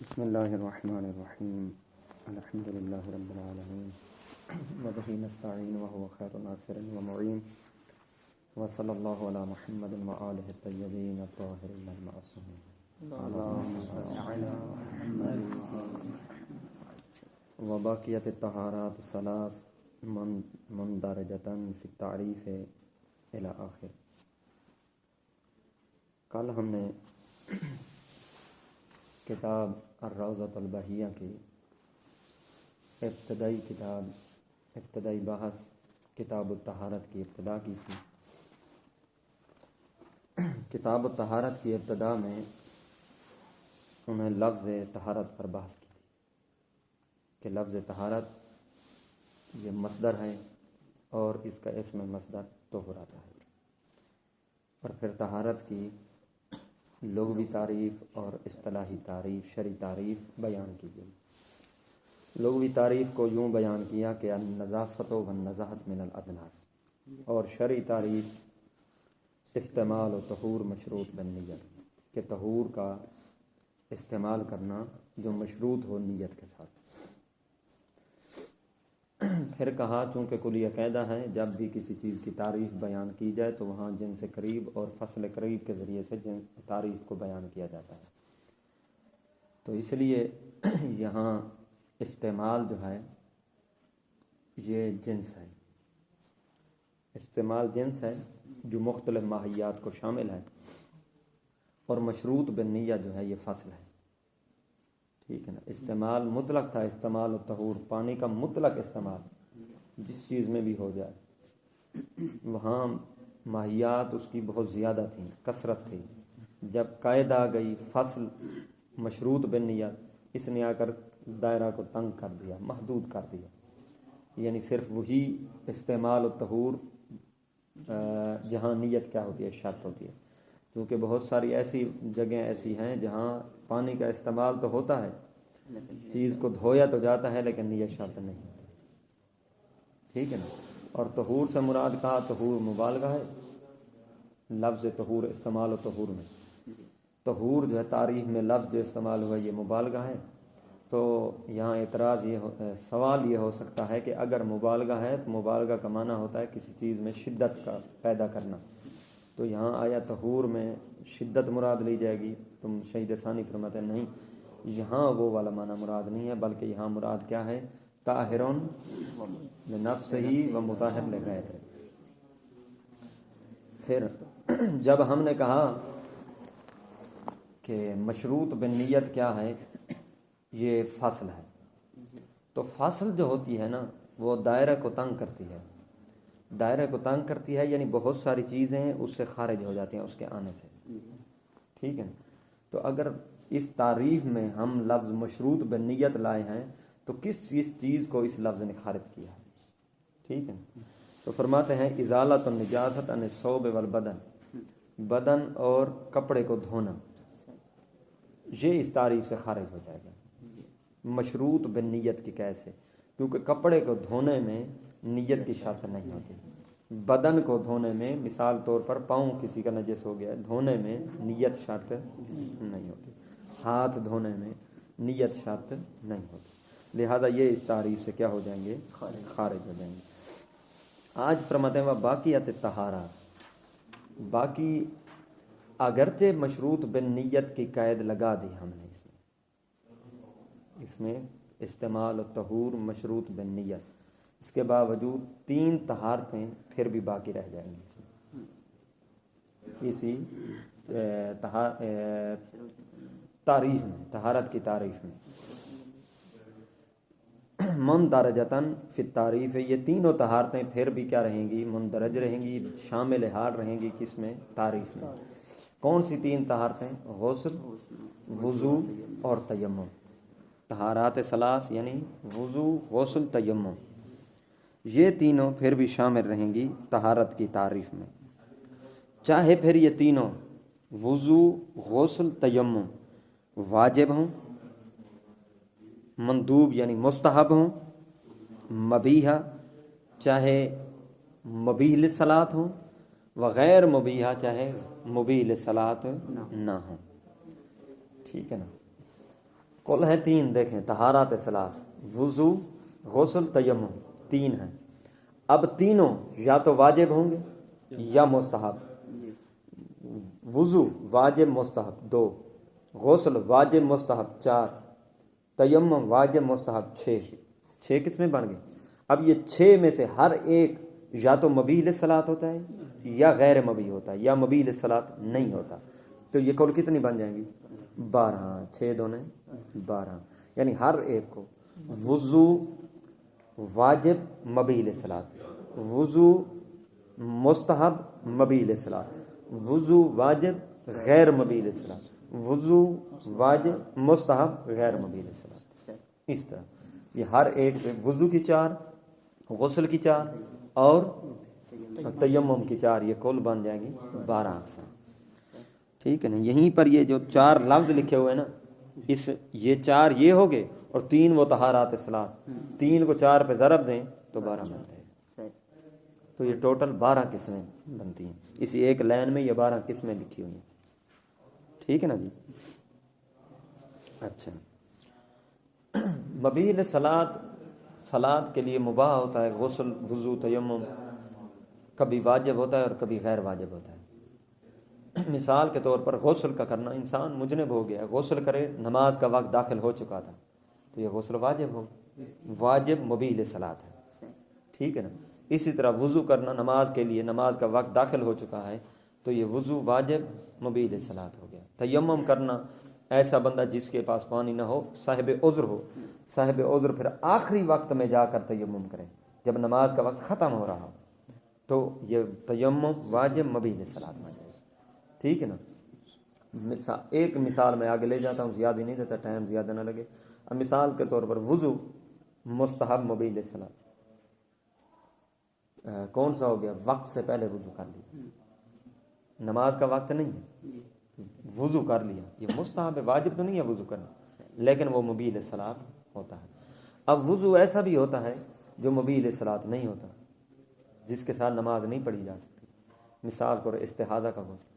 بسم اللہ الرحمن الرحیم الحمد للہ رب العالمین وبہ نستعین وهو خیر ناصر ومعین وصلی اللہ علی محمد وآلہ الطیبین الطاہرین المعصومین اللہم صل علی محمد وباقیت الطہارات ثلاث مندرجۃ فی التعریف الی آخر۔ کل ہم نے کتاب الروضۃ البہیہ کی ابتدائی بحث کتاب الطہارت کی ابتدا کی تھی۔ کتاب الطہارت کی ابتدا میں انہیں لفظ طہارت پر بحث کی تھی کہ لفظ طہارت یہ مصدر ہے اور اس کا اسم مصدر طہور آتا ہے، اور پھر طہارت کی لغوی تعریف اور اصطلاحی تعریف شرعی تعریف بیان کی گئی۔ لغوی تعریف کو یوں بیان کیا کہ النظافۃ والنزاہۃ من الادناس، اور شرعی تعریف استعمال و طہور مشروط بالنیت، کہ طہور کا استعمال کرنا جو مشروط ہو نیت کے ساتھ۔ پھر کہا چونکہ کلیہ قاعدہ ہے جب بھی کسی چیز کی تعریف بیان کی جائے تو وہاں جنس قریب اور فصل قریب کے ذریعے سے تعریف کو بیان کیا جاتا ہے، تو اس لیے یہاں استعمال جو ہے یہ جنس ہے، استعمال جنس ہے جو مختلف ماہیات کو شامل ہے، اور مشروط بالنیہ جو ہے یہ فصل ہے، ٹھیک ہے نا۔ استعمال مطلق تھا، استعمال و طہور پانی کا مطلق استعمال جس چیز میں بھی ہو جائے، وہاں ماہیات اس کی بہت زیادہ تھیں، کثرت تھی۔ جب قید آ گئی فصل مشروط بالنیت، اس نے آ کر دائرہ کو تنگ کر دیا، محدود کر دیا، یعنی صرف وہی استعمال و طہور جہاں نیت کیا ہوتی ہے شرط ہوتی ہے، کیونکہ بہت ساری ایسی جگہیں ایسی ہیں جہاں پانی کا استعمال تو ہوتا ہے، چیز کو دھویا تو جاتا ہے لیکن نیت شرط نہیں ہوتی، ٹھیک ہے نا۔ اور طہور سے مراد کہا طہور مبالغہ ہے، لفظ طہور استعمال و طہور میں طہور جو ہے تعریف میں لفظ جو استعمال ہوا یہ مبالغہ ہے، تو یہاں اعتراض سوال یہ ہو سکتا ہے کہ اگر مبالغہ ہے تو مبالغہ کا معنی ہوتا ہے کسی چیز میں شدت کا پیدا کرنا، تو یہاں آیا طہور میں شدت مراد لی جائے گی؟ تم شہید ثانی فرماتے ہیں نہیں، یہاں وہ والا معنی مراد نہیں ہے، بلکہ یہاں مراد کیا ہے؟ طاہر لنفسہ و مطہر لغیرہ۔ پھر جب ہم نے کہا کہ مشروط بالنیت کیا ہے، یہ فصل ہے، تو فصل جو ہوتی ہے نا وہ دائرہ کو تنگ کرتی ہے، دائرے کو تنگ کرتی ہے، یعنی بہت ساری چیزیں اس سے خارج ہو جاتی ہیں اس کے آنے سے، ٹھیک ہے نا۔ تو اگر اس تعریف میں ہم لفظ مشروط بالنیت لائے ہیں تو کس چیز کو اس لفظ نے خارج کیا ہے، ٹھیک ہے نا۔ تو فرماتے ہیں ازالۃ النجاست عن الثوب والبدن، بدن اور کپڑے کو دھونا، یہ اس تعریف سے خارج ہو جائے گا مشروط بالنیت کی قید سے، کیونکہ کپڑے کو دھونے میں نیت کی شرط نہیں ہوتی، بدن کو دھونے میں مثال طور پر پاؤں کسی کا نجس ہو گیا دھونے میں نیت شرط نہیں ہوتی، ہاتھ دھونے میں نیت شرط نہیں ہوتی، لہذا یہ اس تعریف سے کیا ہو جائیں گے؟ خارج ہو جائیں گے۔ آج فرماتے ہیں باقیات الطہارات، باقی اگرچہ مشروط بالنیت کی قید لگا دی ہم نے اس میں استعمال و طہور مشروط بالنیت، اس کے باوجود 3 طہارتیں پھر بھی باقی رہ جائیں گی اسی تعریف میں، طہارت کی تعریف میں۔ مندرجتاً فی التعریف، یہ تینوں طہارتیں پھر بھی کیا رہیں گی؟ مندرج رہیں گی، شامل حال رہیں گی کس میں؟ تعریف میں۔ کون سی 3 طہارتیں؟ غسل، وضو اور تیمم، طہارات ثلاث یعنی وضو، غسل، تیمم، یہ تینوں پھر بھی شامل رہیں گی طہارت کی تعریف میں، چاہے پھر یہ تینوں وضو، غسل، تیمم واجب ہوں، مندوب یعنی مستحب ہوں، مبیحہ چاہے مبیح للصلاۃ ہوں، وغیر مبیحہ چاہے مبیح للصلاۃ نہ ہوں، ٹھیک ہے نا۔ کل ہیں 3 دیکھیں، طہارات ثلاث، وضو، غسل، تیمم، 3 ہیں۔ اب تینوں یا تو واجب ہوں گے یا مستحب۔ وضو واجب مستحب 2، غسل واجب مستحب 4، تیمم واجب مستحب 6 قسمیں بن گئی۔ اب یہ 6 میں سے ہر ایک یا تو مبیح للصلاۃ ہوتا ہے یا غیر مبیح ہوتا ہے یا مبیح للصلاۃ نہیں ہوتا، تو یہ کل کتنی بن جائیں گی؟ 12، 6 دونے 12، یعنی ہر ایک کو وضو واجب مبیح للصلاۃ، وضو مستحب مبیح للصلاۃ، وضو واجب غیر مبیح للصلاۃ، وضو واجب مستحب غیر مبیح للصلاۃ۔ اس طرح یہ ہر ایک پہ وضو کی 4، غسل کی 4 اور تیمم کی 4، یہ کل بن جائیں گی 12 اقسام۔ ٹھیک ہے نا؟ یہیں پر یہ جو 4 لفظ لکھے ہوئے ہیں نا، یہ 4 یہ ہو گئے اور 3 وہ طہارات ثلاث، 3 کو 4 پہ ضرب دیں تو 12 بنتے ہیں۔ تو یہ ٹوٹل 12 قسمیں بنتی ہیں، اسی ایک لائن میں یہ 12 قسمیں لکھی ہوئی ہیں۔ ٹھیک ہے نا جی؟ اچھا، مبیح للصلاۃ، صلاۃ کے لیے مباح ہوتا ہے غسل، وضو، تیمم، کبھی واجب ہوتا ہے اور کبھی غیر واجب ہوتا ہے۔ مثال کے طور پر غسل کا کرنا، انسان مجنب ہو گیا، غسل کرے، نماز کا وقت داخل ہو چکا تھا تو یہ غسل واجب ہو، واجب مبیح للصلاۃ ہے۔ ٹھیک ہے نا؟ اسی طرح وضو کرنا نماز کے لیے، نماز کا وقت داخل ہو چکا ہے تو یہ وضو واجب مبیح للصلاۃ ہو گیا۔ تیمم کرنا، ایسا بندہ جس کے پاس پانی نہ ہو، صاحب عذر ہو، صاحب عذر پھر آخری وقت میں جا کر تیمم کرے جب نماز کا وقت ختم ہو رہا ہو تو یہ تیمم واجب مبیح للصلاۃ ہو جائے۔ ٹھیک ہے نا؟ ایک مثال میں آگے لے جاتا ہوں، زیادہ نہیں دیتا، ٹائم زیادہ نہ لگے۔ اب مثال کے طور پر وضو مستحب مبیح للصلاۃ، کون سا ہو گیا؟ وقت سے پہلے وضو کر لیا، نماز کا وقت نہیں ہے، وضو کر لیا، یہ مستحب ہے، واجب تو نہیں ہے وضو کرنا، لیکن وہ مبیح للصلاۃ ہوتا ہے۔ اب وضو ایسا بھی ہوتا ہے جو مبیح للصلاۃ نہیں ہوتا، جس کے ساتھ نماز نہیں پڑھی جا سکتی۔ مثال کو استحاضہ کا غسل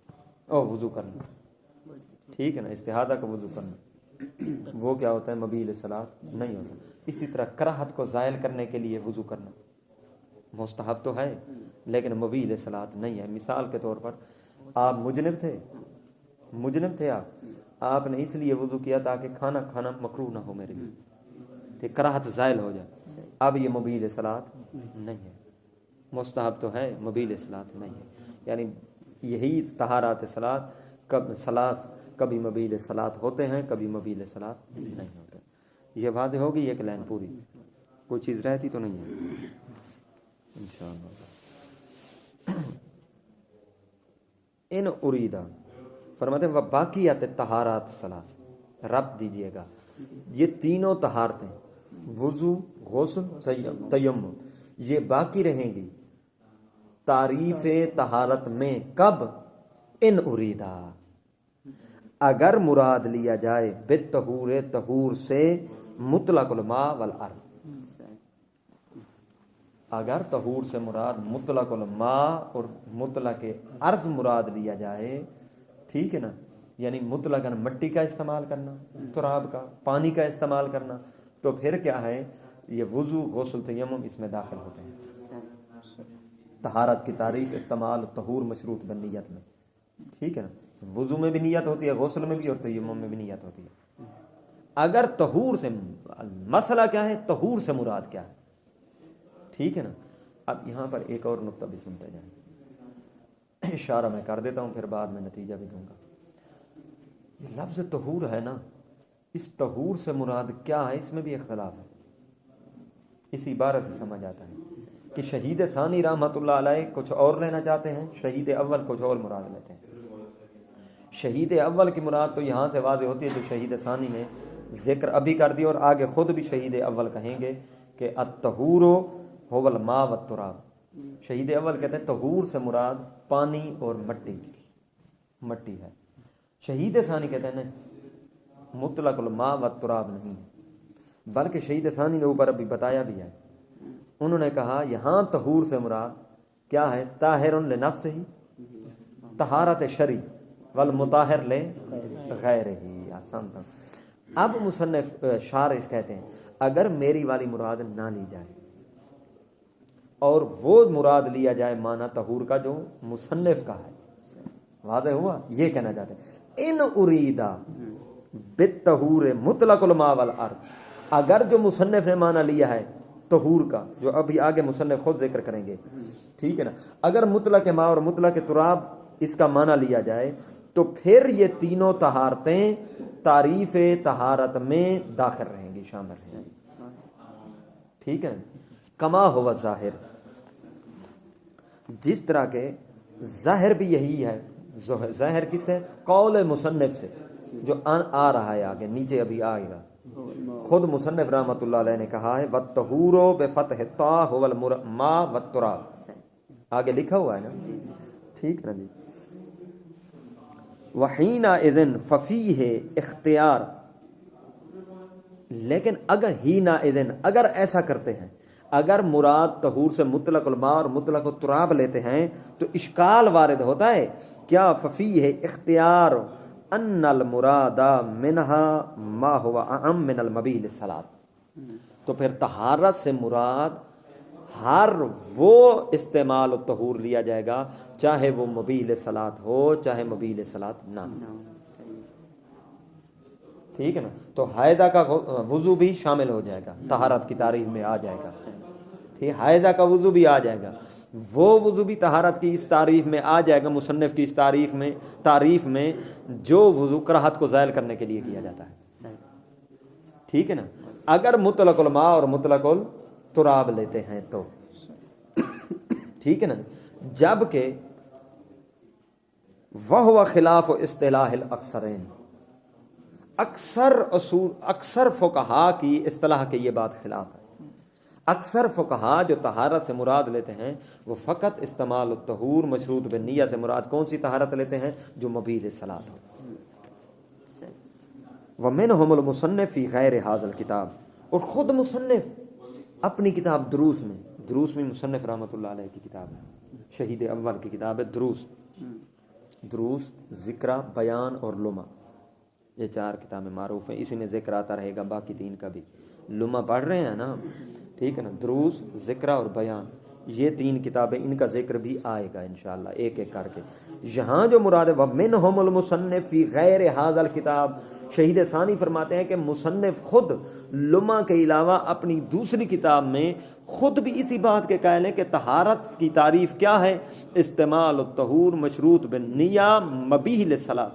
اور وضو کرنا، ٹھیک ہے نا؟ استحاضہ کا وضو کرنا وہ کیا ہوتا ہے؟ مبیح للصلاۃ نہیں ہوتا۔ اسی طرح کراہت کو زائل کرنے کے لیے وضو کرنا مستحب تو ہے لیکن مبیح للصلاۃ نہیں ہے۔ مثال کے طور پر آپ مجنب تھے آپ نے اس لیے وضو کیا تاکہ کھانا کھانا مکروہ نہ ہو میرے لیے، کہ کراہت زائل ہو جائے، اب یہ مبیح للصلاۃ نہیں ہے، مستحب تو ہے، مبیح للصلاۃ نہیں ہے۔ یعنی یہی طہارات ثلاث کبھی مبیح للصلاۃ ہوتے ہیں، کبھی مبیح للصلاۃ نہیں ہوتے۔ یہ واضح ہوگی ایک لائن پوری، کوئی چیز رہتی تو نہیں ہے انشاءاللہ۔ ان اریدہ فرماتے ہیں باقیات طہارات ثلاث، رب دیجئے گا یہ تینوں طہارتیں، وضو، غسل، تیمم، یہ باقی رہیں گی تعریف طہارت میں کب؟ ان اریدہ، اگر مراد لیا جائے بالطہور، طہور سے مطلق الماء والارض، اگر طہور سے مراد مطلق الماء اور مطلق ارض مراد لیا جائے، ٹھیک ہے نا؟ یعنی مطلقاً مٹی کا استعمال کرنا، تراب کا، پانی کا استعمال کرنا، تو پھر کیا ہے؟ یہ وضو، غسل، تیمم اس میں داخل ہوتے ہیں۔ طہارت کی تعریف استعمال طہور مشروط بالنیت میں، ٹھیک ہے نا؟ وضو میں بھی نیت ہوتی ہے، غسل میں بھی اور تیمم میں بھی نیت ہوتی ہے۔ اگر طہور سے، مسئلہ کیا ہے؟ طہور سے مراد کیا ہے؟ ٹھیک ہے نا؟ اب یہاں پر ایک اور نقطہ بھی سنتے جائیں، اشارہ میں کر دیتا ہوں پھر بعد میں نتیجہ بھی دوں گا۔ یہ لفظ طہور ہے نا، اس طہور سے مراد کیا ہے؟ اس میں بھی اختلاف ہے۔ اس عبارت سے سمجھ آتا ہے کہ شہید ثانی رحمۃ اللہ علیہ کچھ اور لینا چاہتے ہیں، شہید اول کچھ اور مراد لیتے ہیں۔ شہید اول کی مراد تو یہاں سے واضح ہوتی ہے جو شہید ثانی نے ذکر ابھی کر دیا، اور آگے خود بھی شہید اول کہیں گے کہ الطہور هو الماء والتراب۔ شہید اول کہتے ہیں طہور سے مراد پانی اور مٹی ہے۔ شہید ثانی کہتے ہیں نہیں، مطلق الماء والتراب نہیں ہے، بلکہ شہید ثانی نے اوپر ابھی بتایا بھی ہے، انہوں نے کہا یہاں طہور سے مراد کیا ہے؟ طاہر لنفسہ، طہارت شرعی، والمطہر لغیرہ، آسان تھا۔ اب مصنف شارح کہتے ہیں اگر میری والی مراد نہ لی جائے اور وہ مراد لیا جائے معنی طہور کا جو مصنف کا ہے، واضح ہوا؟ یہ کہنا چاہتے ہیں ان اریدا بالطہور مطلق الماء والارض، اگر جو مصنف نے معنی لیا ہے طہور کا، جو ابھی آگے مصنف خود ذکر کریں گے، ٹھیک ہے نا، اگر مطلق ماء اور مطلق تراب اس کا معنی لیا جائے تو پھر یہ تینوں طہارتیں تعریف طہارت میں داخل رہیں گی، شامل رہیں گی، ٹھیک ہے نا؟ کما ہوا ظاہر، جس طرح کے ظاہر بھی یہی ہے، ظاہر کس ہے؟ قول مصنف سے، جو آ رہا ہے آگے نیچے ابھی آئے گا، خود مصنف رحمۃ اللہ علیہ نے کہا ہے وَالطَّہُورُ بِفَتْحِ الطَّاء هُوَ الْمَاءُ وَالتُّرَابُ، آگے لکھا ہوا ہے نا، ٹھیک ہے نا جی۔ وَحِينَئِذٍ فَفِيهِ اختیار، لیکن اگر حِينَئِذٍ اگر ایسا کرتے ہیں، اگر مراد طہور سے مطلق الماء اور مطلق التراب لیتے ہیں تو اشکال وارد ہوتا ہے، کیا ففیہ اختیار ان المراد منها ما هو اعم من المبیح للصلاۃ، تو پھر طہارت سے مراد ہر وہ استعمال الطہور لیا جائے گا چاہے وہ مبیح للصلاۃ ہو چاہے مبیح للصلاۃ نہ ہو، ٹھیک ہے نا؟ تو حائضہ کا وضو بھی شامل ہو جائے گا، طہارت کی تعریف میں آ جائے گا، ٹھیک، حائضہ کا وضو بھی آ جائے گا، وہ وضو بھی طہارت کی اس تعریف میں آ جائے گا، مصنف کی اس تعریف میں جو وضو کراہت کو زائل کرنے کے لیے کیا جاتا ہے، ٹھیک ہے نا؟ اگر مطلق الماء اور مطلق التراب لیتے ہیں تو، ٹھیک ہے نا؟ جبکہ وَهُوَ خلاف اصطلاح الاکثرین، اکثر فقہا کی اصطلاح کے یہ بات خلاف ہے، اکثر فقہا جو طہارت سے مراد لیتے ہیں وہ فقط استعمال الطہور مشروط بالنیہ سے مراد کون سی طہارت لیتے ہیں؟ جو مبیح للصلاۃ ہو۔ ومنہم المصنف فی غیر ھذا الکتاب، اور خود مصنف اپنی کتاب دروس میں مصنف رحمۃ اللہ علیہ کی کتاب ہے، شہید اول کی کتاب ہے دروس، ذکرہ، بیان اور لمع، یہ 4 کتابیں معروف ہیں، اسی میں ذکر آتا رہے گا، باقی 3 کا بھی لمع پڑھ رہے ہیں نا، ٹھیک ہے نا؟ دروس، ذکرہ اور بیان، یہ 3 کتابیں، ان کا ذکر بھی آئے گا انشاءاللہ ایک ایک کر کے۔ یہاں جو مراد ہے وَمِنْهُمُ الْمُصَنِّفُ فِي غَيْرِ هَذَا الْكِتَابِ، شہید ثانی فرماتے ہیں کہ مصنف خود لمع کے علاوہ اپنی دوسری کتاب میں خود بھی اسی بات کے قائل ہیں کہ طہارت کی تعریف کیا ہے؟ استعمال الطہور مشروط بالنیہ مبیح للصلاۃ،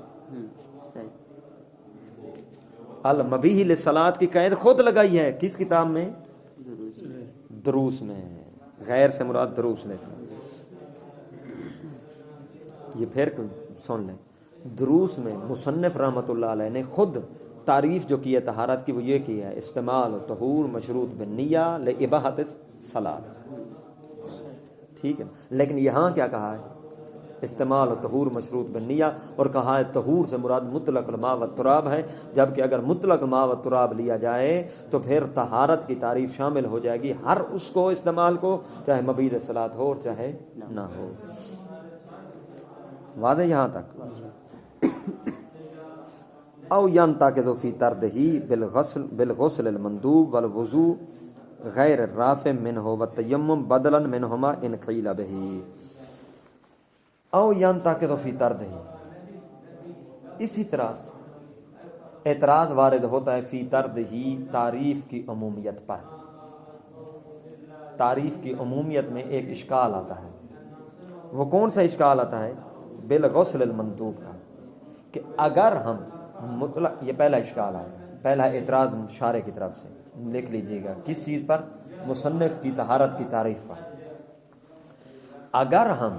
المبیح للصلاۃ کی قید خود لگائی ہے، کس کتاب میں؟ دروس میں، غیر سے مراد دروس لیتے ہیں، یہ پھر سن لیں، دروس میں مصنف رحمۃ اللہ علیہ نے خود تعریف جو کی ہے طہارت کی وہ یہ کی ہے استعمال طہور مشروط بالنیہ لاباحۃ الصلاۃ، ٹھیک ہے، لیکن یہاں کیا کہا ہے؟ استعمال طہور مشروط بالنیہ، اور کہا ہے طہور سے مراد مطلق الماء والتراب ہے، جبکہ اگر مطلق الماء والتراب لیا جائے تو پھر طہارت کی تعریف شامل ہو جائے گی ہر اس کو استعمال کو، چاہے مبیح للصلاۃ ہو اور چاہے نہ ہو، واضح یہاں تک؟ او ینتقض فی طردہ بالغسل المندوب والوضوء غیر الرافع منہ والتیمم بدلا منہما ان قیل بہ، او ینتقض فی طردہ، اسی طرح اعتراض وارد ہوتا ہے فی طردہ، تعریف کی عمومیت پر، تعریف کی عمومیت میں ایک اشکال آتا ہے، وہ کون سا اشکال آتا ہے؟ بالغسل المندوب کا، کہ اگر ہم مطلق، یہ پہلا اشکال ہے، پہلا اعتراض شارح کی طرف سے، لکھ لیجئے گا، کس چیز پر؟ مصنف کی طہارت کی تعریف پر۔ اگر ہم،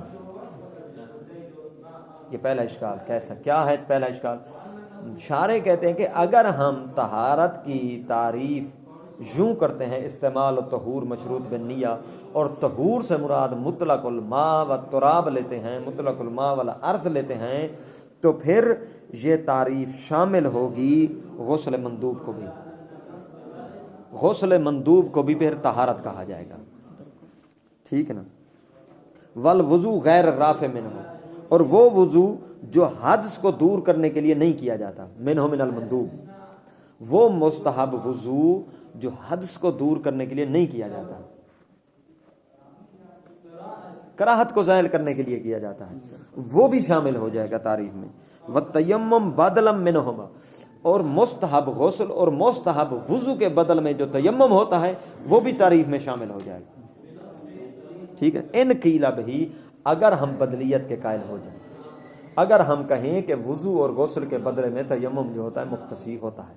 یہ پہلا اشکال کیسا، کیا ہے پہلا اشکال؟ شارح کہتے ہیں کہ اگر ہم طہارت کی تعریف یوں کرتے ہیں استعمال الطہور مشروط بالنیہ، اور طہور سے مراد مطلق الماء والتراب لیتے ہیں، مطلق الماء والارض لیتے ہیں، تو پھر یہ تعریف شامل ہوگی غسل مندوب کو بھی، غسل مندوب کو بھی پھر طہارت کہا جائے گا، ٹھیک ہے نا؟ والوضو غیر الرافع منہ، اور وہ وضو جو حدث کو دور کرنے کے لیے نہیں کیا جاتا، منہ من المندوب، وہ مستحب وضو جو حدث کو دور کرنے کے لیے نہیں کیا جاتا، کراہت کو زائل کرنے کے لیے کیا جاتا ہے، وہ بھی شامل ہو جائے گا تعریف میں۔ وَالتَّيَمُّمُ بَدَلًا مِّنْهُمَا، اور مستحب غسل اور مستحب وضو کے بدل میں جو تیمم ہوتا ہے وہ بھی تعریف میں شامل ہو جائے گا، ٹھیک ہے۔ ان قیل بھی، اگر ہم بدلیت کے قائل ہو جائیں، اگر ہم کہیں کہ وضو اور غسل کے بدلے میں تیمم جو ہوتا ہے مختصی ہوتا ہے،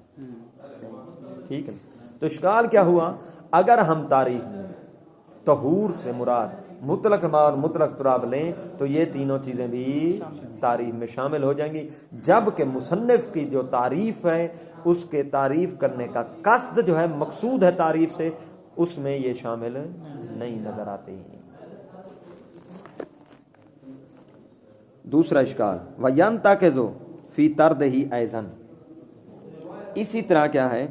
ٹھیک ہے، تو اشکال کیا ہوا؟ اگر ہم تعریف میں طہور سے مراد مطلق ماء اور مطلق تراب لیں تو یہ تینوں چیزیں بھی تعریف میں شامل ہو جائیں گی، جبکہ مصنف کی جو تعریف ہے اس کے تعریف کرنے کا قصد جو ہے، مقصود ہے تعریف سے، اس میں یہ شامل نہیں نظر آتے ہیں۔ دوسرا اشکال، وَيَنْتَقِضُ فِي طَرْدِهِ أَيْضًا، اسی طرح کیا ہے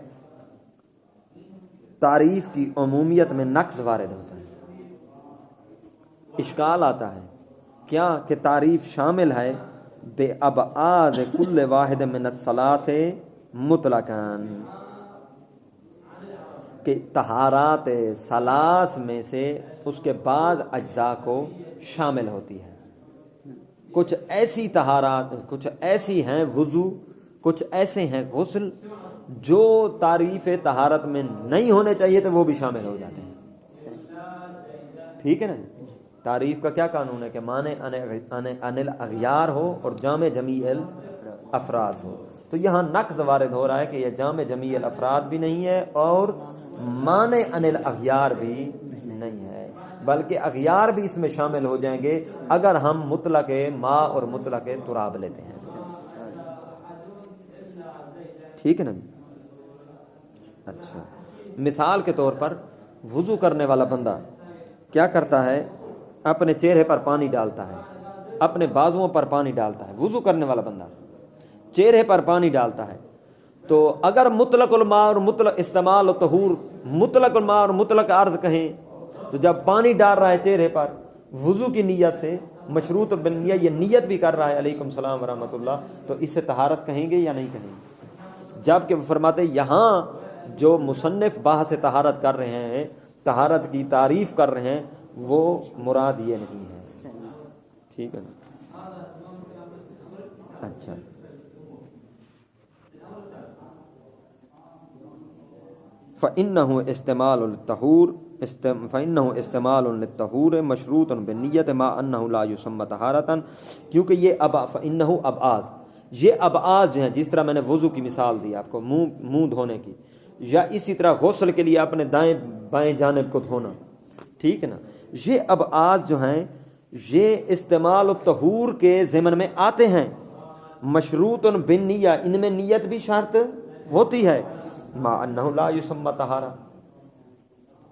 تعریف کی عمومیت میں نقص وارد ہوتا ہے۔ اشکال آتا ہے کیا کہ تعریف شامل ہے بے ابعاد کل واحد من الثلاث مطلقاً، کہ طہارات ثلاث میں سے اس کے بعض اجزاء کو شامل ہوتی ہے۔ کچھ ایسی طہارات، کچھ ایسی ہیں وضو، کچھ ایسے ہیں غسل جو تعریف طہارت میں نہیں ہونے چاہیے تو وہ بھی شامل ہو جاتے ہیں، ٹھیک ہے نا۔ تعریف کا کیا قانون ہے کہ معنی ان الاغیار ہو اور جامع جمیع الافراد ہو، تو یہاں نقض وارد ہو رہا ہے کہ یہ جامع جمیع الافراد بھی نہیں ہے اور معنی ان الاغیار بھی نہیں ہے، بلکہ اغیار بھی اس میں شامل ہو جائیں گے اگر ہم مطلق ماء اور مطلق تراب لیتے ہیں، ٹھیک ہے نا۔ اچھا، مثال کے طور پر وضو کرنے والا بندہ کیا کرتا ہے؟ اپنے چہرے پر پانی ڈالتا ہے، اپنے بازوؤں پر پانی ڈالتا ہے، وضو کرنے والا بندہ چہرے پر پانی ڈالتا ہے، تو اگر مطلق الماء اور مطلق استعمال و طہور، مطلق الماء اور مطلق عرض کہیں تو جب پانی ڈال رہا ہے چہرے پر وضو کی نیت سے، مشروط بالنیہ، یہ نیت بھی کر رہا ہے، علیکم السلام ورحمۃ اللہ، تو اسے طہارت کہیں گے یا نہیں کہیں گے؟ جبکہ وہ فرماتے یہاں جو مصنف بحث طہارت کر رہے ہیں، طہارت کی تعریف کر رہے ہیں، وہ مراد یہ نہیں ہے، ٹھیک ہے نا۔ اچھا، فَإِنَّهُ استعمال الطہور فَإِنَّهُ استعمال للطہور مشروط بالنیت ما أنه لا يسمى طہارةً، کیونکہ یہ فَإِنَّهُ ابعاض، یہ ابعاض جو ہیں، جس طرح میں نے وضو کی مثال دی آپ کو، منہ دھونے کی، یا اسی طرح غسل کے لیے اپنے دائیں بائیں جانب کو دھونا، ٹھیک ہے نا، یہ ابعاض جو ہیں یہ استعمال الطہور کے ضمن میں آتے ہیں، مشروط بالنیہ، ان میں نیت بھی شرط ہوتی ہے، ما انہ لا یسمى طہارہ،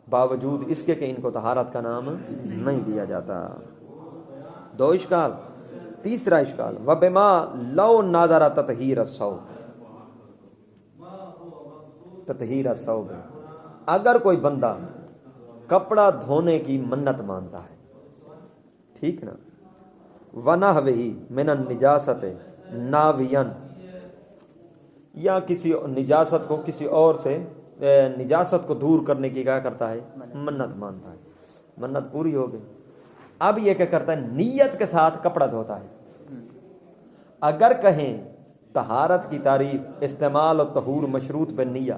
باوجود اس کے کہ ان کو طہارت کا نام نہیں دیا جاتا۔ دو اشکال۔ تیسرا اشکال، وبما لو ناظر تطہیر الثوب، تطہیر الثوب، اگر کوئی بندہ کپڑا دھونے کی منت مانتا ہے، ٹھیک نا، وَنَحْوِهِ مِنَ النِّجَاسَةِ نَاوِيًا، یا کسی نجاست کو کسی اور سے نجاست کو دور کرنے کی کیا کرتا ہے؟ منت مانتا ہے، منت پوری ہو گئی، اب یہ کیا کرتا ہے؟ نیت کے ساتھ کپڑا دھوتا ہے۔ اگر کہیں طہارت کی تعریف استعمال اور طہور مشروط بالنیہ،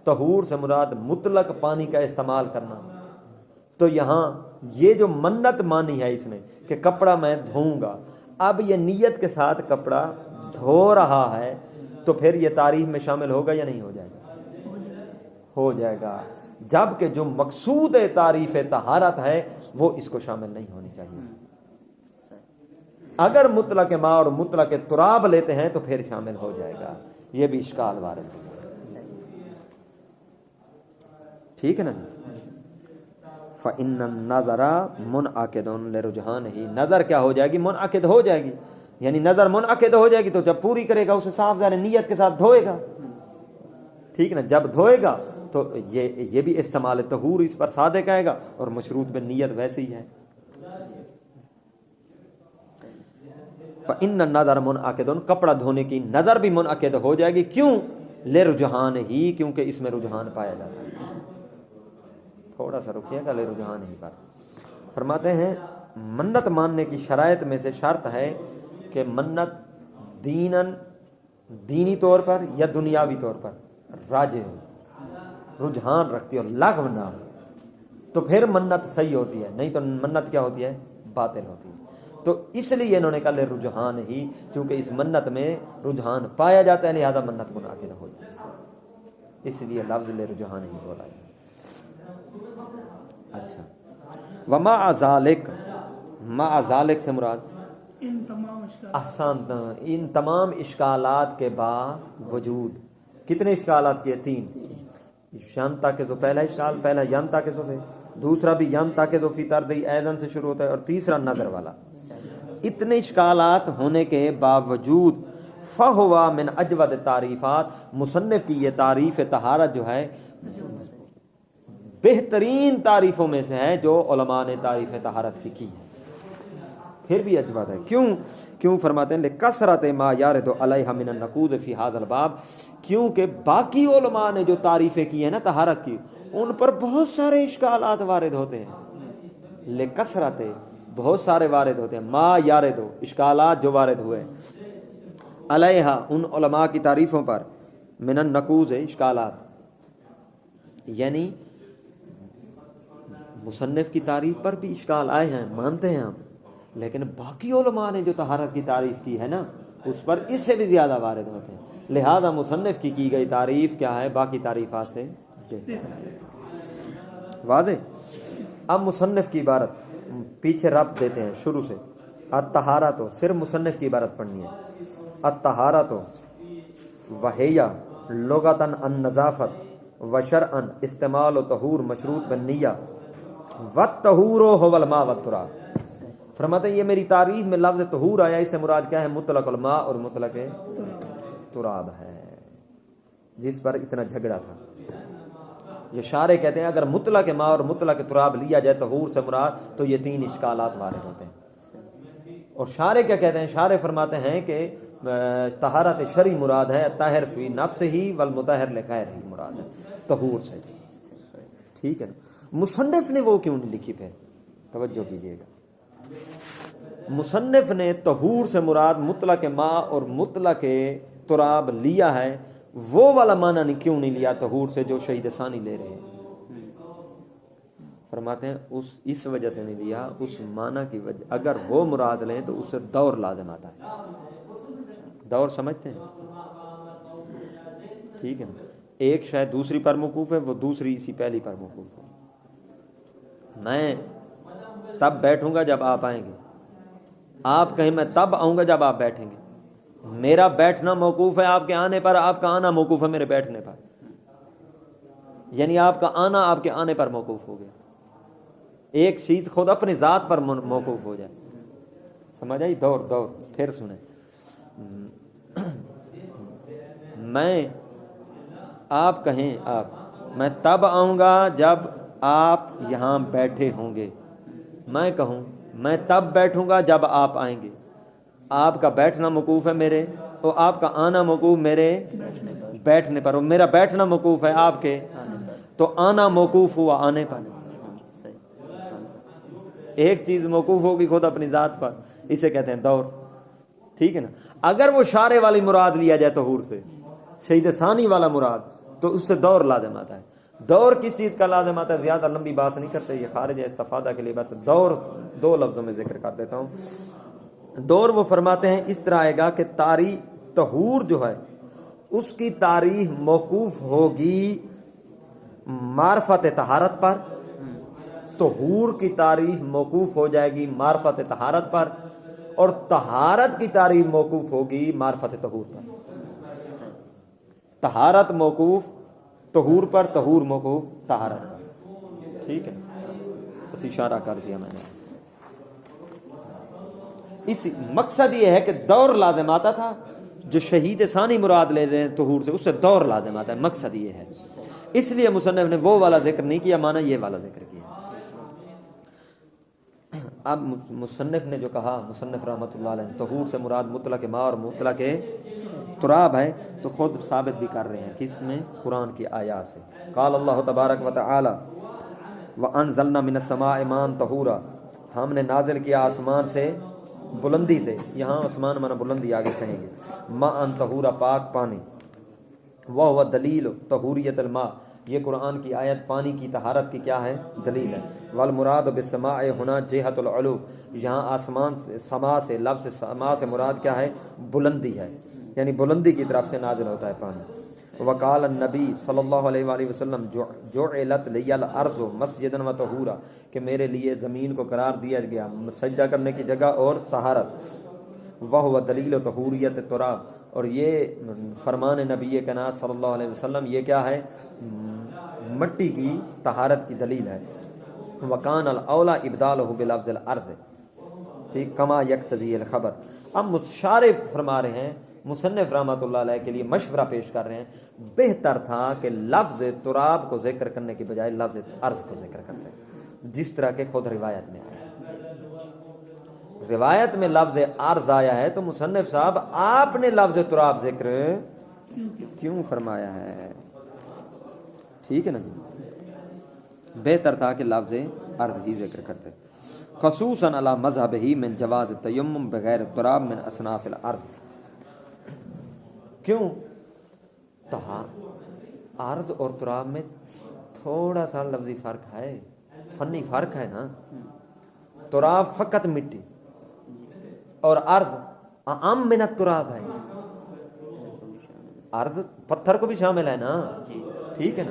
طہور سے مراد مطلق پانی کا استعمال کرنا، تو یہاں یہ جو منت مانی ہے اس نے کہ کپڑا میں دھوؤں گا، اب یہ نیت کے ساتھ کپڑا دھو رہا ہے، تو پھر یہ تعریف میں شامل ہوگا یا نہیں ہو جائے گا؟ ہو جائے گا، جبکہ جو مقصود تعریف طہارت ہے وہ اس کو شامل نہیں ہونی چاہیے۔ اگر مطلق ماء اور مطلق تراب لیتے ہیں تو پھر شامل ہو جائے گا، یہ بھی اشکال وارد ہے، ٹھیک ہے نا۔ فَإِنَّ النَّظَرَ مُنْعَقِدٌ لِرُجْحَانِهِ، نظر کیا ہو جائے گی؟ منعقد ہو جائے گی، یعنی نظر منعقد ہو جائے گی، تو جب پوری کرے گا اسے صاف ظاہر نیت کے ساتھ دھوئے گا، ٹھیک نا، جب دھوئے گا تو یہ بھی استعمال طہور اس پر صادق آئے گا اور مشروط بالنیت ویسے ہی ہے۔ فَإِنَّ النَّظَرَ مُنْعَقِدٌ، کپڑا دھونے کی نظر بھی منعقد ہو جائے گی، کیوں؟ لے رجحان ہی، کیونکہ اس میں رجحان پایا جاتا ہے. تھوڑا سا رکیے گا، لے رجحان ہی پر. فرماتے ہیں منت ماننے کی شرائط میں سے شرط ہے کہ منت دینی طور پر یا دنیاوی طور پر راجع ہو، رجحان رکھتی ہو، لغو نہ ہو، تو پھر منت صحیح ہوتی ہے، نہیں تو منت کیا ہوتی ہے؟ باطل ہوتی ہے. تو اس لیے انہوں نے کہا لے رجحان ہی، کیونکہ اس منت میں رجحان پایا جاتا ہے، لہذا منت منعقد ہو جاتی ہے، اس لیے لفظ لے رجحان ہی بولا ہے. اچھا، وما ذالک، ما ذالک سے مراد ان تمام اشکالات کے باوجود. کتنے اشکالات کیے؟ 3. ینتا کے جو پہلا اشکال، پہلا ینتا کے جو ہے، دوسرا بھی ینتا کے جو فی تردی ایزن سے شروع ہوتا ہے، اور تیسرا نظر والا. اتنے اشکالات ہونے کے باوجود فہوا من اجود تعریفات، مصنف کی یہ تعریف طہارت جو ہے بہترین تعریفوں میں سے ہے جو علماء نے تعریف طہارت کی ہے. پھر بھی اجود ہے. کیوں فرماتے ہیں لکثرت ما یارد علیہ من النقود فی ھذا الباب، کیونکہ باقی علماء نے جو تعریفیں کی ہیں نا طہارت کی، ان پر بہت سارے اشکالات وارد ہوتے ہیں. لکثرت، بہت سارے وارد ہوتے ہیں، ما یارد، اشکالات جو وارد ہوئے علیہ، ان علماء کی تعریفوں پر، من النقود، اشکالات، یعنی مصنف کی تعریف پر بھی اشکال آئے ہیں، مانتے ہیں ہم، لیکن باقی علماء نے جو طہارت کی تعریف کی ہے نا، اس پر اس سے بھی زیادہ وارد ہوتے ہیں. لہذا مصنف کی گئی تعریف کیا ہے؟ باقی تعریفات سے واضح. اب مصنف کی عبارت پیچھے ربط دیتے ہیں شروع سے. الطہارت، صرف مصنف کی عبارت پڑھنی ہے. الطہارت وہیہ لغتاً النظافت وشرعاً استعمال و طہور مشروط بالنیہ والطہور هو الماء والتراب. فرماتے ہیں یہ میری تعریف میں لفظ طہور آیا، اس سے مراد کیا ہے؟ مطلق الماء اور مطلق تراب ہے، جس پر اتنا جھگڑا تھا. یہ شارح کہتے ہیں اگر مطلق ماء اور مطلق تراب لیا جائے طہور سے مراد، تو یہ 3 اشکالات وارد ہوتے ہیں. اور شارح کیا کہتے ہیں؟ شارح فرماتے ہیں کہ طہارت شرعی مراد ہے طاہر فی نفس ہی والمطہر لغیر ہی، مراد ہے طہور سے. ٹھیک ہے نا. مصنف نے وہ کیوں نہیں لکھی؟ پھر توجہ کیجیے گا، مصنف نے طہور سے مراد مطلق ماء اور مطلق تراب لیا ہے، وہ والا معنی کیوں نہیں لیا طہور سے جو شہید ثانی لے رہے ہیں؟ فرماتے ہیں اس وجہ سے نہیں لیا، اس معنی کی وجہ، اگر وہ مراد لیں تو اس سے دور لازم آتا ہے. دور سمجھتے ہیں؟ ٹھیک ہے نا. ایک شاید دوسری پر موقوف ہے، وہ دوسری اسی پہلی پر موقوف ہے. میں تب بیٹھوں گا جب آپ آئیں گے، آپ کہیں میں تب آؤں گا جب آپ بیٹھیں گے. میرا بیٹھنا موقوف ہے آپ کے آنے پر، آپ کا آنا موقوف ہے میرے بیٹھنے پر. یعنی آپ کا آنا آپ کے آنے پر موقوف ہو گیا. ایک چیز خود اپنی ذات پر موقوف ہو جائے. سمجھ آئی؟ دور. پھر سنیں، میں، آپ کہیں میں تب آؤں گا جب آپ یہاں بیٹھے ہوں گے. میں کہوں میں تب بیٹھوں گا جب آپ آئیں گے. آپ کا بیٹھنا موقوف ہے میرے، اور آپ کا آنا موقوف میرے بیٹھنے پر، اور میرا بیٹھنا موقوف ہے آپ کے، تو آنا موقوف ہوا آنے پر. ایک چیز موقوف ہوگی خود اپنی ذات پر، اسے کہتے ہیں دور. ٹھیک ہے نا. اگر وہ شارع والی مراد لیا جائے طہور سے، شہید ثانی والا مراد، تو اس سے دور لازم آتا ہے. دور کس چیز کا لازم آتا ہے؟ زیادہ لمبی بات نہیں کرتے، یہ خارج ہے استفادہ کے لیے، بس دور 2 لفظوں میں ذکر کر دیتا ہوں. دور وہ فرماتے ہیں اس طرح آئے گا کہ طہور جو ہے اس کی تعریف موقوف ہوگی معرفت طہارت پر، طہور کی تعریف موقوف ہو جائے گی معرفت طہارت پر، اور طہارت کی تعریف موقوف ہوگی معرفت طہور پر. طہارت موقوف طہور پر، طہور موقوف طہارت پر. ٹھیک ہے، بس اشارہ کر دیا میں نے. اس مقصد یہ ہے کہ دور لازم آتا تھا، جو شہید ثانی مراد لے دیں طہور سے، اس سے دور لازم آتا ہے. مقصد یہ ہے، اس لیے مصنف نے وہ والا ذکر نہیں کیا، معنی یہ والا ذکر کیا. اب مصنف نے جو کہا، مصنف رحمۃ اللہ علیہ، طہور سے مراد مطلق ماء اور مطلق تراب ہے، تو خود ثابت بھی کر رہے ہیں کس میں؟ قرآن کی آیات سے۔ قال اللہ تبارک و تعالی وانزلنا من السماء ماء طہورا، ہم نے نازل کیا آسمان سے بلندی سے، یہاں آسمان مانا بلندی آگے کہیں گے، ماء طہورا پاک پانی، وہ دلیل طہوریت الماء، یہ قرآن کی آیت پانی کی طہارت کی کیا ہے؟ دلیل ہے۔ والمراد بالسماء ہنا جہت العلو، یہاں آسمان سے، سما سے، لفظ سما سے مراد کیا ہے؟ بلندی ہے، یعنی بلندی کی طرف سے نازل ہوتا ہے پانی۔ وقال النبی صلی اللہ علیہ وآلہ وسلم جعلت لی الارض مسجدا و طہورا، کہ میرے لیے زمین کو قرار دیا گیا سجدہ کرنے کی جگہ اور طہارت۔ وہ دلیل طہوریت تراب، اور یہ فرمان نبی کائنات صلی اللہ علیہ وسلم یہ کیا ہے؟ مٹی کی طہارت کی دلیل ہے۔ وکان الاولا ابدالہ بلفظ الارض، ٹھیک، کما یقتضی الخبر۔ اب مشارف فرما رہے ہیں، مصنف رحمۃ اللہ علیہ کے لیے مشورہ پیش کر رہے ہیں، بہتر تھا کہ لفظ تراب کو ذکر کرنے کی بجائے لفظ ارض کو ذکر کرتے ہیں، جس طرح کہ خود روایت میں آیا۔ روایت میں لفظ ارض آیا ہے تو مصنف صاحب آپ نے لفظ تراب ذکر کیوں فرمایا ہے؟ ٹھیک ہے نا جی، بہتر تھا کہ لفظ ارض ہی ذکر کرتے، خصوصاً علی مذہب ہی من جواز تیمم بغیر تراب من اصناف الارض۔ کیوں؟ ارض اور تراب میں تھوڑا سا لفظی فرق ہے، فنی فرق ہے نا۔ تراب فقط مٹی اور ارض اعم من التراب ہے، ارض پتھر کو بھی شامل ہے نا، ٹھیک ہے نا،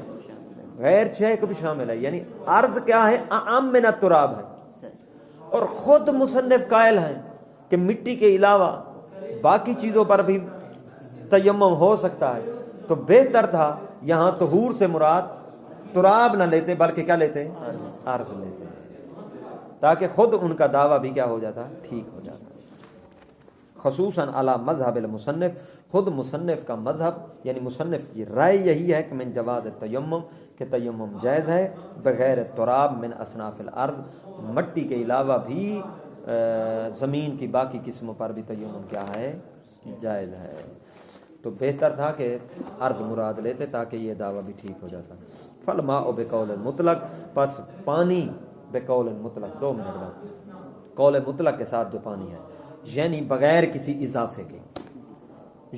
غیر شے کو بھی شامل ہے، یعنی ارض کیا ہے؟ اعم من التراب ہے۔ اور خود مصنف قائل ہیں کہ مٹی کے علاوہ باقی چیزوں پر بھی تیمم ہو سکتا ہے، تو بہتر تھا یہاں طہور سے مراد تراب نہ لیتے بلکہ کیا لیتے؟ ارض لیتے، تاکہ خود ان کا دعویٰ بھی کیا ہو جاتا؟ ٹھیک ہو جاتا۔ خصوصاً علی مذہب المصنف، خود مصنف کا مذہب یعنی مصنف کی رائے یہی ہے کہ من جواز تیمم، کہ تیمم جائز ہے بغیر تراب من اصناف الارض، مٹی کے علاوہ بھی زمین کی باقی قسموں پر بھی تیمم کیا ہے؟ جائز ہے۔ تو بہتر تھا کہ ارض مراد لیتے تاکہ یہ دعویٰ بھی ٹھیک ہو جاتا۔ فالماء بقول المطلق، پس پانی بقول المطلق، 2 منٹ بس، قول مطلق کے ساتھ جو پانی ہے یعنی بغیر کسی اضافے کے،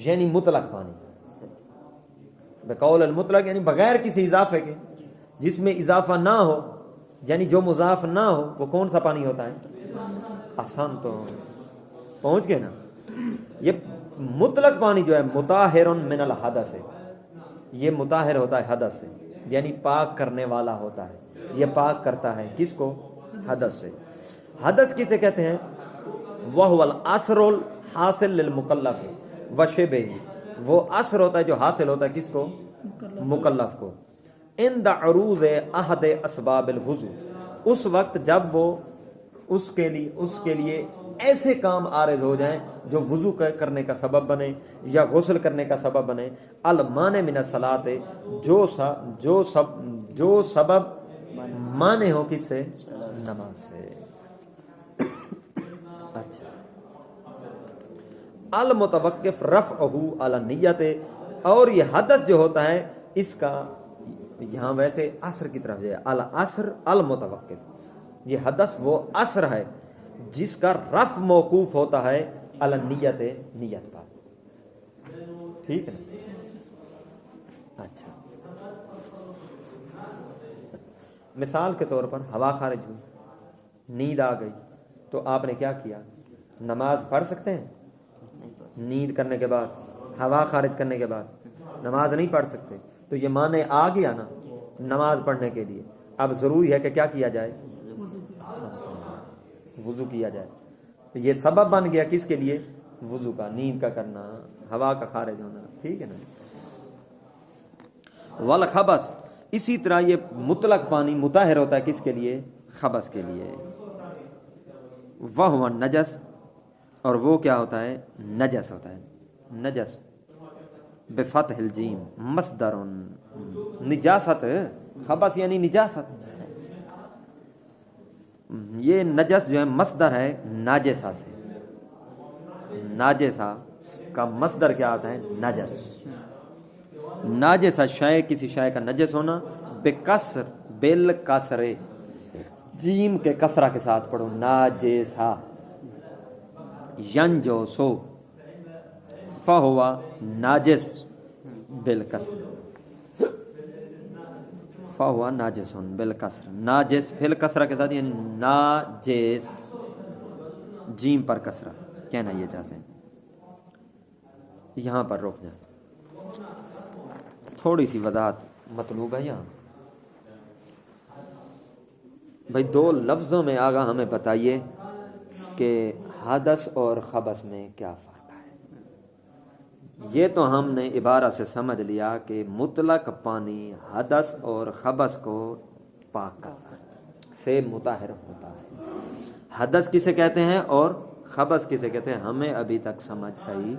یعنی مطلق پانی بقول المطلق یعنی بغیر کسی اضافے کے، جس میں اضافہ نہ ہو، یعنی جو مضاف نہ ہو، وہ کون سا پانی ہوتا ہے؟ آسان تو پہنچ گئے نا۔ یہ مطلق پانی جو ہے مطہر من الحدث ہے، یہ مطہر ہوتا ہے حدث سے، یعنی پاک کرنے والا ہوتا ہے، یہ پاک کرتا ہے کس کو؟ حدث سے۔ حدث کسے کہتے ہیں؟ وَهُوَ الْعَصْرُ الْحَاصِلُ لِلْمُكَلَّفِ وَشِبْهِهِ، وہ عصر ہوتا ہے جو حاصل ہوتا ہے کس کو؟ مکلف کو۔ عند عروض احد اسباب الوضو، اس وقت جب وہ اس کے لیے ایسے کام عارض ہو جائیں جو وضو کرنے کا سبب بنے یا غسل کرنے کا سبب بنے، المانع من الصلاۃ، جو سبب مانع ہو کس سے؟ نماز سے۔ اچھا، المتوقف رفعہ علی النیت، اور یہ حدث جو ہوتا ہے اس کا یہاں ویسے عصر کی طرف جائے، العصر المتوقف، یہ حدث وہ عصر ہے جس کا رفع موقوف ہوتا ہے علی النیت، نیت پر، ٹھیک ہے نا۔ اچھا، مثال کے طور پر ہوا خارج ہوئی، نیند آ گئی، تو آپ نے کیا کیا؟ نماز پڑھ سکتے ہیں؟ نیند کرنے کے بعد، ہوا خارج کرنے کے بعد نماز نہیں پڑھ سکتے، تو یہ معنی آ گیا نا نماز پڑھنے کے لیے۔ اب ضروری ہے کہ کیا کیا جائے؟ وضو کیا جائے۔ یہ سبب بن گیا کس کے لیے؟ وضو کا، نیند کا کرنا، ہوا کا خارج ہونا، ٹھیک ہے نا۔ والخبث، اسی طرح یہ مطلق پانی مطہر ہوتا ہے کس کے لیے؟ خبث کے لیے۔ وہو نجس، اور وہ کیا ہوتا ہے؟ نجس ہوتا ہے۔ نجس بفتح الجیم مصدر، نجاست، خبث یعنی نجاست، یہ نجس جو ہے مصدر ہے ناجسہ سے، ناجسہ کا مصدر کیا آتا ہے؟ نجس۔ ناجسہ شے، کسی شے کا نجس ہونا، بکسر، بالکسر، جیم کے کسرہ کے ساتھ پڑھو، ناجسہ، ینجو سو فہوا ناجس بالکسر، فہوا ناجسن بالکسر، ناجس پھر کسرہ کے ساتھ، یعنی ناجس جیم پر کسرہ کہنا یہ چاہتے ہیں۔ یہاں پر رک جائیں، تھوڑی سی وضاحت مطلوب ہے یہاں۔ بھائی دو لفظوں میں آگا ہمیں بتائیے کہ حدث اور خبث میں کیا فرق ہے۔ یہ تو ہم نے عبارت سے سمجھ لیا کہ مطلق پانی حدث اور خبث کو پاک کرتا ہے، سے مطہر ہوتا ہے۔ حدث کسے کہتے ہیں اور خبث کسے کہتے ہیں، ہمیں ابھی تک سمجھ صحیح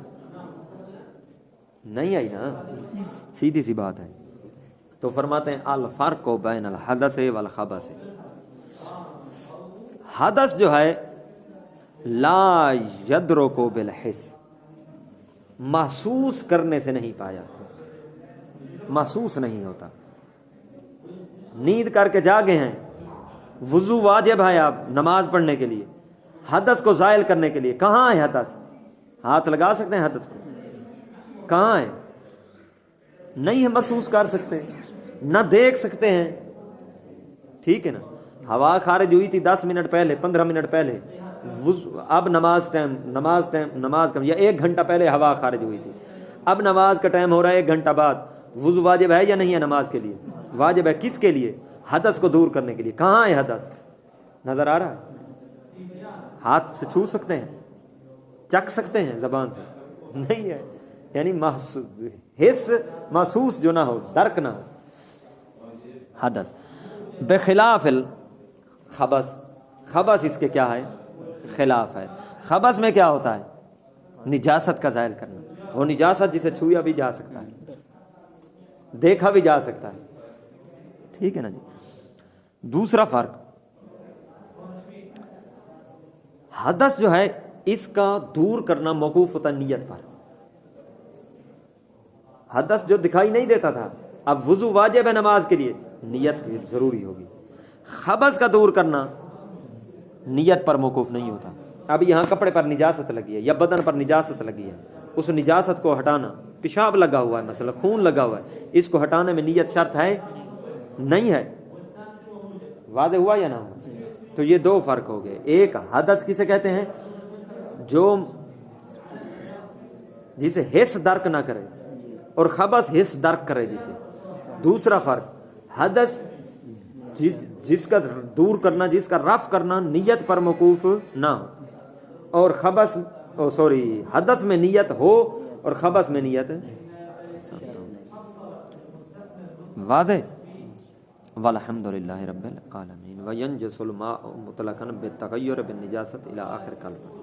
نہیں آئی نا، سیدھی سی بات ہے۔ تو فرماتے ہیں الفرق بین الحدث والخبث، حدث جو ہے لا یدرک بالحس، محسوس کرنے سے نہیں پایا، محسوس نہیں ہوتا۔ نیند کر کے جاگے ہیں، وضو واجب ہے آپ نماز پڑھنے کے لیے، حدث کو زائل کرنے کے لیے، کہاں ہے حدث؟ ہاتھ لگا سکتے ہیں حدث کو؟ کہاں ہے؟ نہیں ہے، محسوس کر سکتے، نہ دیکھ سکتے ہیں، ٹھیک ہے نا۔ ہوا خارج ہوئی تھی 10 منٹ پہلے، 15 منٹ پہلے، اب نماز کا یا 1 گھنٹہ پہلے ہوا خارج ہوئی تھی، اب نماز کا ٹائم ہو رہا ہے 1 گھنٹہ بعد، وضو واجب ہے یا نہیں ہے نماز کے لیے؟ واجب ہے۔ کس کے لیے؟ حدث کو دور کرنے کے لیے۔ کہاں ہے حدث؟ نظر آ رہا ہے؟ ہاتھ سے چھو سکتے ہیں، چکھ سکتے ہیں زبان سے؟ نہیں ہے، یعنی حس محسوس جو نہ ہو، درک نہ ہو، حدث۔ بخلاف الخبث، خبث اس کے کیا ہے؟ خلاف ہے۔ خبث میں کیا ہوتا ہے؟ نجاست کا ظاہر کرنا، وہ نجاست جسے چھویا بھی جا سکتا ہے، دیکھا بھی جا سکتا ہے، ٹھیک ہے نا جی۔ دوسرا فرق، حدث جو ہے اس کا دور کرنا موقوف ہوتا نیت پر۔ حدث جو دکھائی نہیں دیتا تھا، اب وضو واجب ہے نماز کے لیے، نیت ضروری ہوگی۔ خبث کا دور کرنا نیت پر موقوف نہیں ہوتا۔ اب یہاں کپڑے پر نجاست لگی ہے یا بدن پر نجاست لگی ہے، اس نجاست کو ہٹانا، پیشاب لگا ہوا ہے مثلا، خون لگا ہوا ہے، اس کو ہٹانے میں نیت شرط ہے نہیں ہے؟ واضح ہوا یا نہ ہوا؟ تو یہ 2 فرق ہو گئے۔ ایک حدث کسے کہتے ہیں؟ جو جسے حس درک نہ کرے، اور خبث حس درک کرے جسے۔ دوسرا فرق، حدث جس کا دور کرنا، جس کا رفع کرنا نیت پر موقوف نہ ہو، اور خبث حدث میں نیت ہو اور خبث میں نیت واضح۔ والحمد للہ رب العالمین۔ وینجس الماء مطلقاً بالتغیر بالنجاست الی آخر کلمہ۔